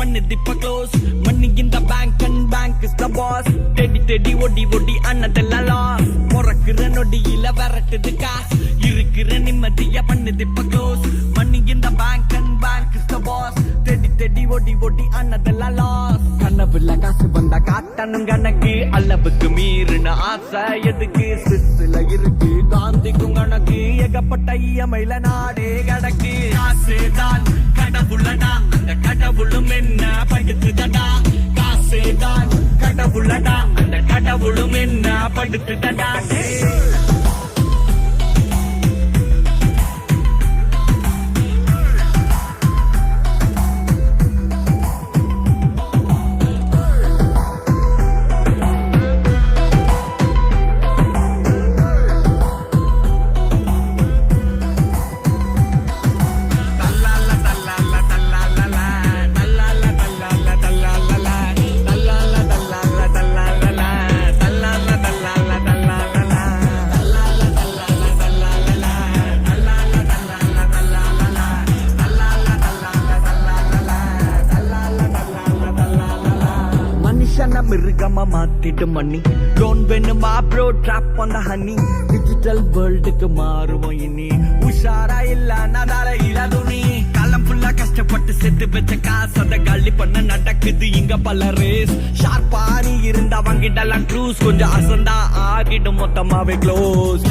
பண்ணுது இப்ப close. Money இந்த bank and bank is the boss. தேடி தேடி ஒடி ஒடி அண்ணதெல்லாம் லாஸ். முறக்குற நொடியில விரட்டுது காசு. இருக்கிற நிம்மதிய பண்ணுது இப்ப க்ளோஸ். மணி இந்த bank and bank is the boss. தேடி தேடி ஒடி ஒடி அண்ணதெல்லாம் லாஸ். கனவுல காசு வந்தா காட்டணும் கணக்கு. அளவுக்கு மீறின ஆசை எதுக்கு? சித்துல இருக்கு காந்திக்கும் கணக்கு. ஏகப்பட்ட இயமையில நாடே கிடக்கு. காசுதான் கடவுளடா, அந்த கடவுளும் என்ன படுத்துதடா. காசுதான் கடவுளடா, அந்த கடவுளும் என்ன படுத்துதடா. மிருகமா மாத்திடும் மணி. லோன் வேணுமா bro? Drop on the honey. Digital வேர்ல்டுக்கு மாறுவோம் இனி. உஷாரா இல்ல நதார இல்ல துணி. காலம் ஃபுல்லா கஷ்டப்பட்டு செத்து வச்ச காசு அத காலி பண்ண நடக்குது இங்க பல ரேஸ். ஷார்ப்பா நீ இருந்தா வாங்கிடலாம் க்ரூஸ். கொஞ்சம் அசந்தா ஆகிடும் மொத்தமாவே க்ளோஸ்.